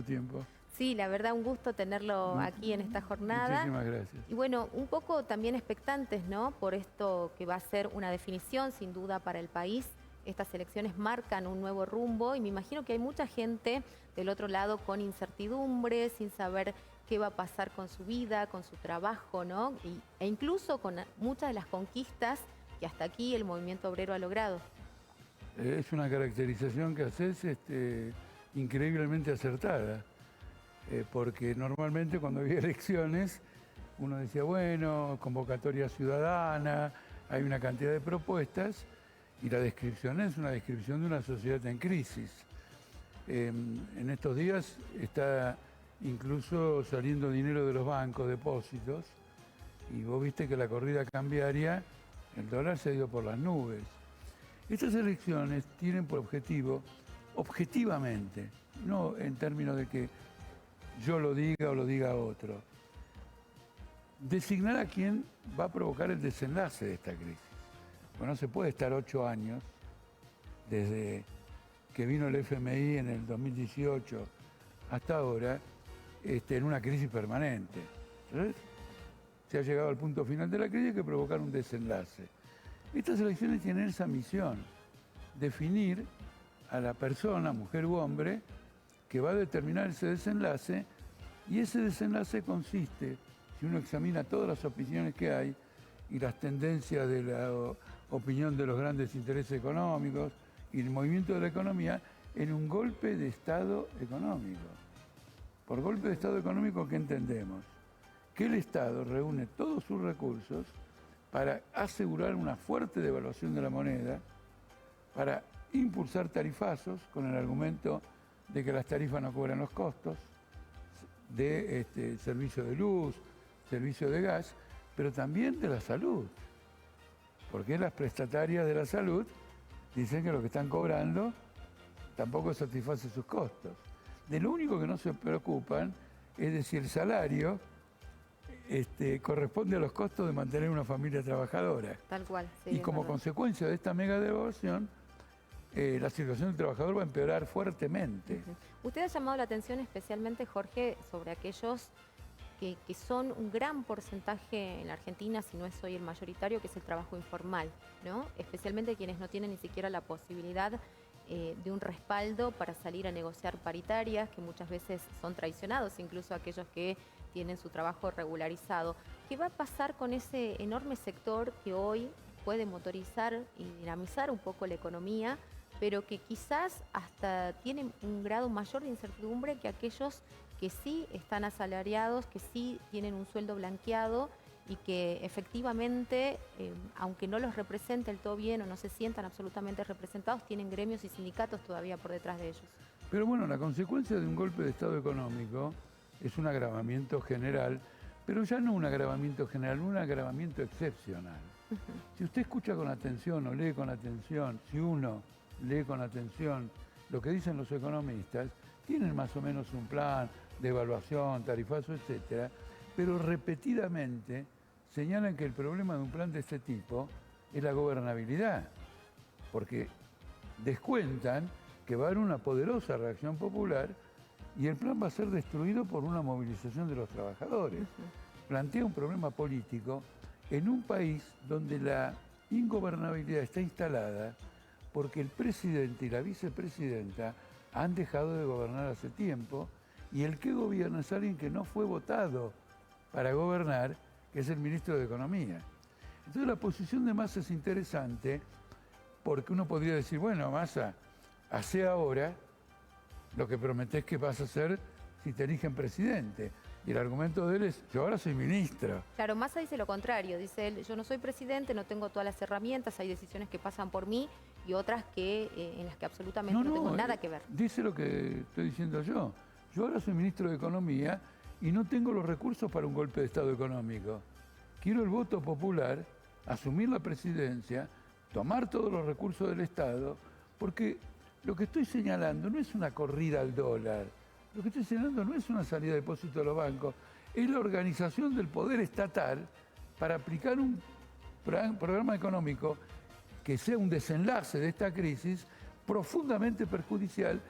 tiempo. Sí, la verdad, un gusto tenerlo aquí en esta jornada. Muchísimas gracias. Y bueno, un poco también expectantes, ¿no? Por esto que va a ser una definición, sin duda, para el país. Estas elecciones marcan un nuevo rumbo y me imagino que hay mucha gente del otro lado con incertidumbre, sin saber qué va a pasar con su vida, con su trabajo, ¿no? E incluso con muchas de las conquistas que hasta aquí el movimiento obrero ha logrado. Es una caracterización que haces increíblemente acertada, porque normalmente cuando había elecciones uno decía, bueno, convocatoria ciudadana, hay una cantidad de propuestas y la descripción es una descripción de una sociedad en crisis. En estos días está incluso saliendo dinero de los bancos, depósitos, y vos viste que la corrida cambiaria, el dólar se ha ido por las nubes. Estas elecciones tienen por objetivo, objetivamente, no en términos de que yo lo diga o lo diga otro, designar a quién va a provocar el desenlace de esta crisis. Bueno, no se puede estar 8 años, desde que vino el FMI en el 2018 hasta ahora, en una crisis permanente. ¿Sabes? Se ha llegado al punto final de la crisis, hay que provocar un desenlace. Estas elecciones tienen esa misión, definir a la persona, mujer u hombre, que va a determinar ese desenlace, y ese desenlace consiste, si uno examina todas las opiniones que hay y las tendencias de la opinión de los grandes intereses económicos y el movimiento de la economía, en un golpe de Estado económico. Por golpe de Estado económico, ¿qué entendemos? Que el Estado reúne todos sus recursos para asegurar una fuerte devaluación de la moneda, para impulsar tarifazos con el argumento de que las tarifas no cubran los costos de servicio de luz, servicio de gas, pero también de la salud, porque las prestatarias de la salud dicen que lo que están cobrando tampoco satisface sus costos. De lo único que no se preocupan es de si el salario corresponde a los costos de mantener una familia trabajadora. Tal cual, sí. Y como consecuencia de esta mega devaluación, la situación del trabajador va a empeorar fuertemente. Usted ha llamado la atención especialmente, Jorge, sobre aquellos que son un gran porcentaje en la Argentina, si no es hoy el mayoritario, que es el trabajo informal, ¿no? Especialmente quienes no tienen ni siquiera la posibilidad de un respaldo para salir a negociar paritarias, que muchas veces son traicionados, incluso aquellos que tienen su trabajo regularizado. ¿Qué va a pasar con ese enorme sector que hoy puede motorizar y dinamizar un poco la economía, pero que quizás hasta tienen un grado mayor de incertidumbre que aquellos que sí están asalariados, que sí tienen un sueldo blanqueado y que efectivamente, aunque no los represente el todo bien o no se sientan absolutamente representados, tienen gremios y sindicatos todavía por detrás de ellos? Pero bueno, la consecuencia de un golpe de Estado económico es un agravamiento general, pero ya no un agravamiento general, un agravamiento excepcional. Si usted escucha con atención o lee con atención, si uno lee con atención lo que dicen los economistas, tienen más o menos un plan de evaluación, tarifazo, etcétera, pero repetidamente señalan que el problema de un plan de este tipo es la gobernabilidad, porque descuentan que va a haber una poderosa reacción popular y el plan va a ser destruido por una movilización de los trabajadores. Plantea un problema político en un país donde la ingobernabilidad está instalada porque el presidente y la vicepresidenta han dejado de gobernar hace tiempo y el que gobierna es alguien que no fue votado para gobernar, que es el ministro de Economía. Entonces la posición de Massa es interesante porque uno podría decir, bueno, Massa, hace ahora lo que prometés que vas a hacer si te eligen presidente. Y el argumento de él es, yo ahora soy ministro. Claro, Massa dice lo contrario, dice él, yo no soy presidente, no tengo todas las herramientas, hay decisiones que pasan por mí y otras que en las que absolutamente no tengo nada que ver. Dice lo que estoy diciendo yo. Yo ahora soy ministro de Economía y no tengo los recursos para un golpe de Estado económico. Quiero el voto popular, asumir la presidencia, tomar todos los recursos del Estado, porque lo que estoy señalando no es una corrida al dólar, lo que estoy señalando no es una salida de depósito a los bancos, es la organización del poder estatal para aplicar un programa económico que sea un desenlace de esta crisis profundamente perjudicial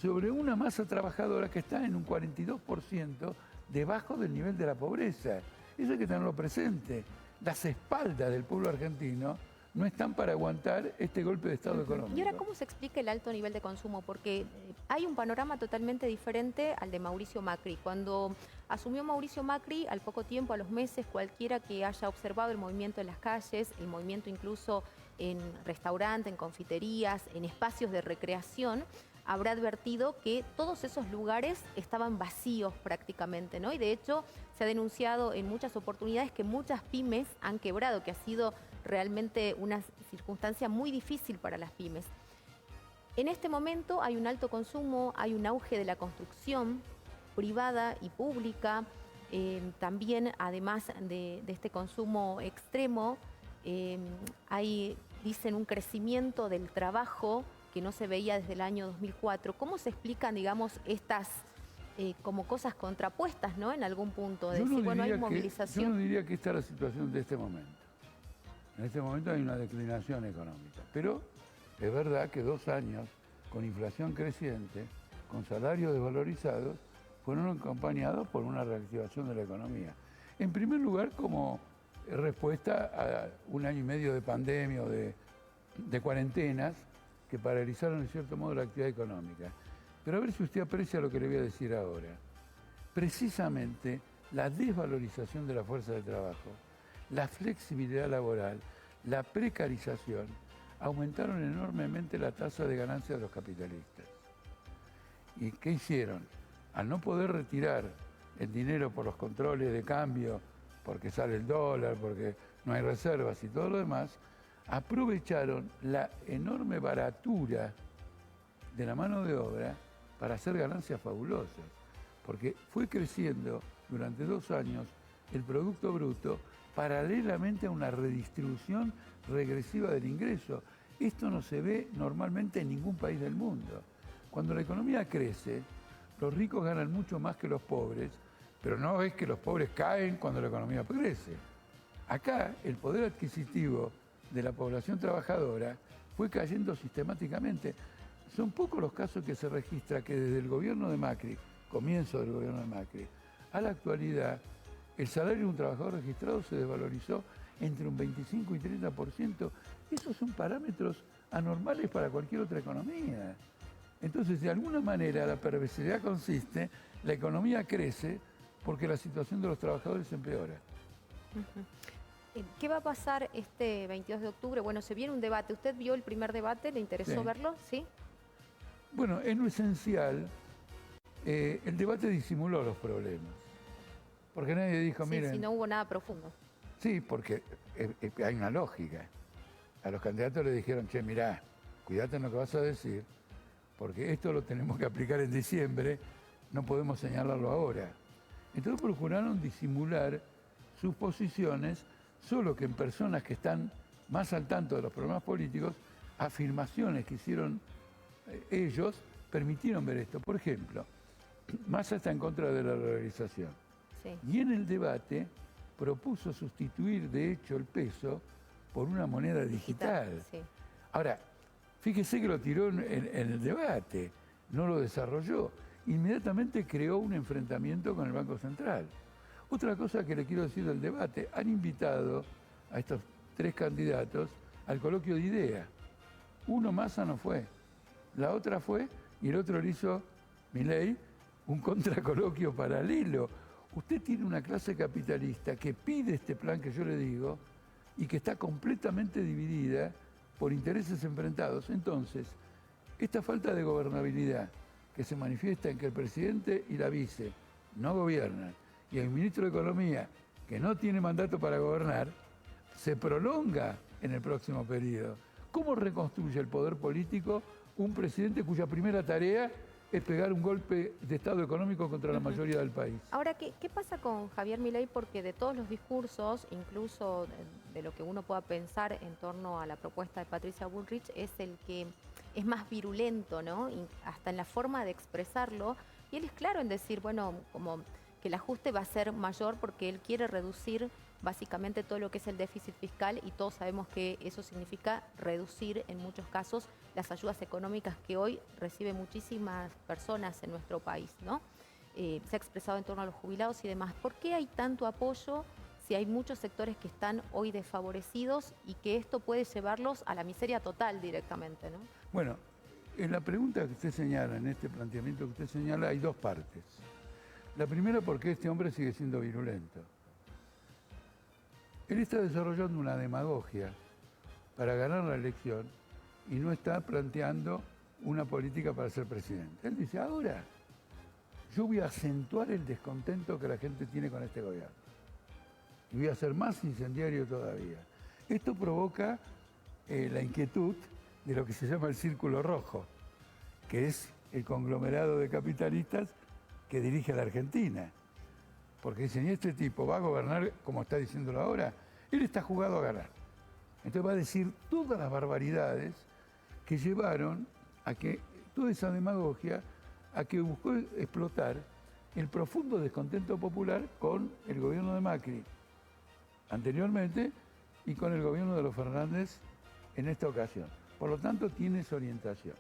sobre una masa trabajadora que está en un 42% debajo del nivel de la pobreza. Eso hay que tenerlo presente. Las espaldas del pueblo argentino no están para aguantar este golpe de Estado económico. ¿Y ahora cómo se explica el alto nivel de consumo? Porque hay un panorama totalmente diferente al de Mauricio Macri. Cuando asumió Mauricio Macri, al poco tiempo, a los meses, cualquiera que haya observado el movimiento en las calles, el movimiento incluso en restaurantes, en confiterías, en espacios de recreación, habrá advertido que todos esos lugares estaban vacíos prácticamente, ¿no? Y de hecho se ha denunciado en muchas oportunidades que muchas pymes han quebrado, que ha sido realmente una circunstancia muy difícil para las pymes. En este momento hay un alto consumo, hay un auge de la construcción privada y pública, también además de este consumo extremo, hay, dicen, un crecimiento del trabajo que no se veía desde el año 2004. ¿Cómo se explican, digamos, estas como cosas contrapuestas, ¿no? En algún punto, de decir, bueno, hay movilización. Yo no diría que esta es la situación de este momento. En este momento hay una declinación económica, pero es verdad que 2 años con inflación creciente, con salarios desvalorizados, fueron acompañados por una reactivación de la economía. En primer lugar, como respuesta a 1 año y medio de pandemia o de cuarentenas que paralizaron en cierto modo la actividad económica. Pero a ver si usted aprecia lo que le voy a decir ahora. Precisamente la desvalorización de la fuerza de trabajo, la flexibilidad laboral, la precarización, aumentaron enormemente la tasa de ganancia de los capitalistas. ¿Y qué hicieron? Al no poder retirar el dinero por los controles de cambio, porque sale el dólar, porque no hay reservas y todo lo demás, aprovecharon la enorme baratura de la mano de obra para hacer ganancias fabulosas, porque fue creciendo durante 2 años el Producto Bruto paralelamente a una redistribución regresiva del ingreso. Esto no se ve normalmente en ningún país del mundo. Cuando la economía crece, los ricos ganan mucho más que los pobres, pero no es que los pobres caen cuando la economía crece. Acá el poder adquisitivo de la población trabajadora fue cayendo sistemáticamente. Son pocos los casos que se registra que desde el gobierno de Macri, comienzo del gobierno de Macri, a la actualidad, el salario de un trabajador registrado se desvalorizó entre un 25 y 30%. Esos son parámetros anormales para cualquier otra economía. Entonces, de alguna manera, la perversidad consiste, la economía crece porque la situación de los trabajadores empeora. ¿Qué va a pasar este 22 de octubre? Bueno, se viene un debate. ¿Usted vio el primer debate? ¿Le interesó verlo? ¿Sí? Bueno, en lo esencial, el debate disimuló los problemas. Porque nadie dijo, miren... Sí, no hubo nada profundo. Sí, porque hay una lógica. A los candidatos les dijeron, che, mirá, cuídate en lo que vas a decir, porque esto lo tenemos que aplicar en diciembre, no podemos señalarlo ahora. Entonces procuraron disimular sus posiciones, solo que en personas que están más al tanto de los problemas políticos, afirmaciones que hicieron ellos permitieron ver esto. Por ejemplo, Massa está en contra de la dolarización. Sí. Y en el debate propuso sustituir, de hecho, el peso por una moneda digital. Sí. Ahora, fíjese que lo tiró en el debate, no lo desarrolló. Inmediatamente creó un enfrentamiento con el Banco Central. Otra cosa que le quiero decir del debate, han invitado a estos 3 candidatos al coloquio de ideas. Uno, Massa, no fue. La otra fue, y el otro le hizo, Milei, un contracoloquio paralelo. Usted tiene una clase capitalista que pide este plan que yo le digo y que está completamente dividida por intereses enfrentados. Entonces, esta falta de gobernabilidad que se manifiesta en que el presidente y la vice no gobiernan y el ministro de Economía, que no tiene mandato para gobernar, se prolonga en el próximo periodo. ¿Cómo reconstruye el poder político un presidente cuya primera tarea es pegar un golpe de Estado económico contra la mayoría del país? Ahora, ¿qué pasa con Javier Milei? Porque de todos los discursos, incluso de lo que uno pueda pensar en torno a la propuesta de Patricia Bullrich, es el que es más virulento, ¿no? Y hasta en la forma de expresarlo. Y él es claro en decir, bueno, como que el ajuste va a ser mayor porque él quiere reducir básicamente todo lo que es el déficit fiscal, y todos sabemos que eso significa reducir en muchos casos las ayudas económicas que hoy reciben muchísimas personas en nuestro país, ¿no? Se ha expresado en torno a los jubilados y demás. ¿Por qué hay tanto apoyo si hay muchos sectores que están hoy desfavorecidos y que esto puede llevarlos a la miseria total directamente, ¿no? Bueno, en la pregunta que usted señala, en este planteamiento que usted señala, hay dos partes. La primera, porque este hombre sigue siendo virulento. Él está desarrollando una demagogia para ganar la elección y no está planteando una política para ser presidente. Él dice, ahora yo voy a acentuar el descontento que la gente tiene con este gobierno. Y voy a ser más incendiario todavía. Esto provoca la inquietud de lo que se llama el Círculo Rojo, que es el conglomerado de capitalistas que dirige a la Argentina. Porque dicen, ¿y este tipo va a gobernar como está diciéndolo ahora? Él está jugado a ganar. Entonces va a decir todas las barbaridades que llevaron a que toda esa demagogia, a que buscó explotar el profundo descontento popular con el gobierno de Macri anteriormente y con el gobierno de los Fernández en esta ocasión. Por lo tanto, tiene esa orientación.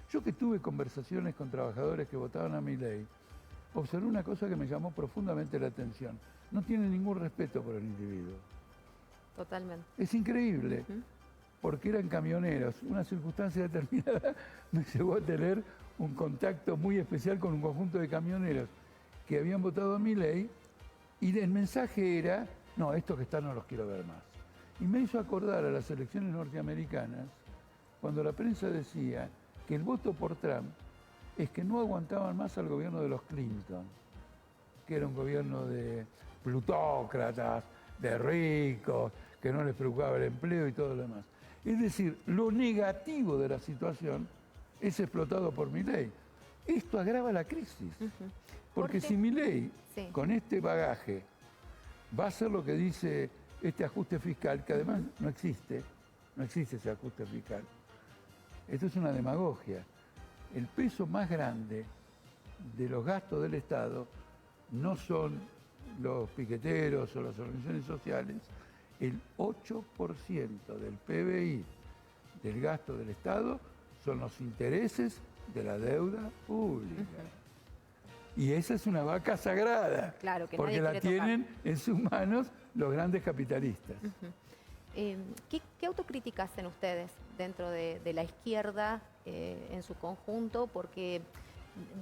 Yo que tuve conversaciones con trabajadores que votaban a Milei, observé una cosa que me llamó profundamente la atención. No tiene ningún respeto por el individuo. Totalmente. Es increíble, porque eran camioneros. Una circunstancia determinada me llevó a tener un contacto muy especial con un conjunto de camioneros que habían votado a Milei y el mensaje era, no, estos que están no los quiero ver más. Y me hizo acordar a las elecciones norteamericanas, cuando la prensa decía que el voto por Trump es que no aguantaban más al gobierno de los Clinton, que era un gobierno de plutócratas, de ricos, que no les preocupaba el empleo y todo lo demás. Es decir, lo negativo de la situación es explotado por Milei. Esto agrava la crisis. Porque si Milei, con este bagaje, va a hacer lo que dice este ajuste fiscal, que además no existe ese ajuste fiscal. Esto es una demagogia. El peso más grande de los gastos del Estado no son los piqueteros o las organizaciones sociales. El 8% del PBI del gasto del Estado son los intereses de la deuda pública. Y esa es una vaca sagrada, claro, que porque la tienen en sus manos los grandes capitalistas. ¿Qué autocrítica hacen ustedes dentro de la izquierda en su conjunto? Porque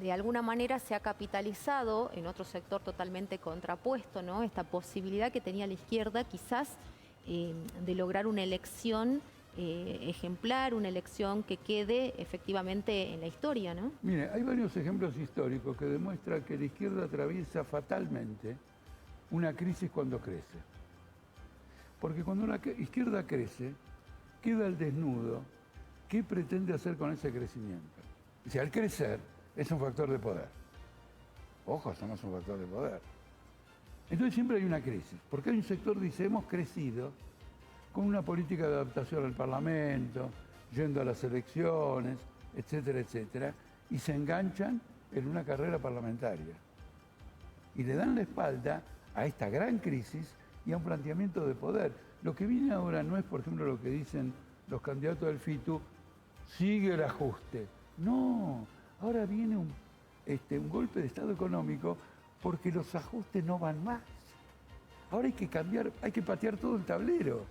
de alguna manera se ha capitalizado en otro sector totalmente contrapuesto, ¿no? Esta posibilidad que tenía la izquierda quizás de lograr una elección ejemplar, una elección que quede efectivamente en la historia, ¿no? Mire, hay varios ejemplos históricos que demuestran que la izquierda atraviesa fatalmente una crisis cuando crece. Porque cuando la izquierda crece, queda al desnudo qué pretende hacer con ese crecimiento. O sea, al crecer es un factor de poder. Ojo, somos un factor de poder. Entonces siempre hay una crisis, porque hay un sector que dice, hemos crecido con una política de adaptación al Parlamento, yendo a las elecciones, etcétera, etcétera, y se enganchan en una carrera parlamentaria. Y le dan la espalda a esta gran crisis y a un planteamiento de poder. Lo que viene ahora no es, por ejemplo, lo que dicen los candidatos del FITU, sigue el ajuste. No, ahora viene un golpe de Estado económico porque los ajustes no van más. Ahora hay que cambiar, hay que patear todo el tablero.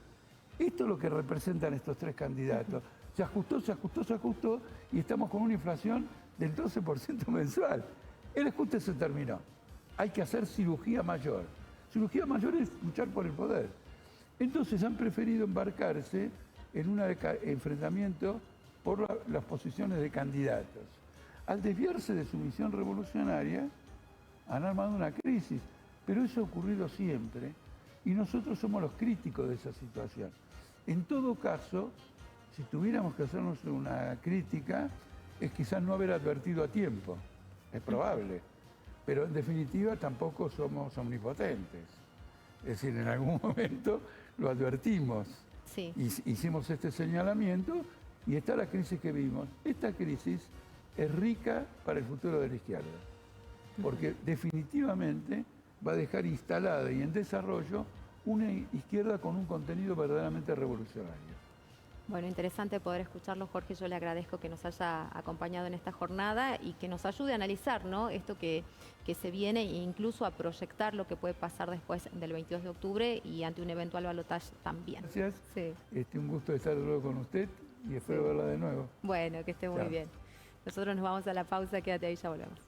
Esto es lo que representan estos tres candidatos. Se ajustó y estamos con una inflación del 12% mensual. El ajuste se terminó. Hay que hacer cirugía mayor. Cirugía mayor es luchar por el poder. Entonces han preferido embarcarse en un enfrentamiento por las posiciones de candidatos. Al desviarse de su misión revolucionaria, han armado una crisis. Pero eso ha ocurrido siempre y nosotros somos los críticos de esa situación. En todo caso, si tuviéramos que hacernos una crítica, es quizás no haber advertido a tiempo. Es probable. Pero en definitiva tampoco somos omnipotentes. Es decir, en algún momento lo advertimos. Sí. Hicimos este señalamiento y está la crisis que vimos. Esta crisis es rica para el futuro de la izquierda. Porque definitivamente va a dejar instalada y en desarrollo una izquierda con un contenido verdaderamente revolucionario. Bueno, interesante poder escucharlo, Jorge. Yo le agradezco que nos haya acompañado en esta jornada y que nos ayude a analizar, ¿no?, esto que se viene e incluso a proyectar lo que puede pasar después del 22 de octubre y ante un eventual balotaje también. Gracias. Sí. Un gusto estar de nuevo con usted y espero verla de nuevo. Bueno, que esté muy bien. Nosotros nos vamos a la pausa, quédate ahí, ya volvemos.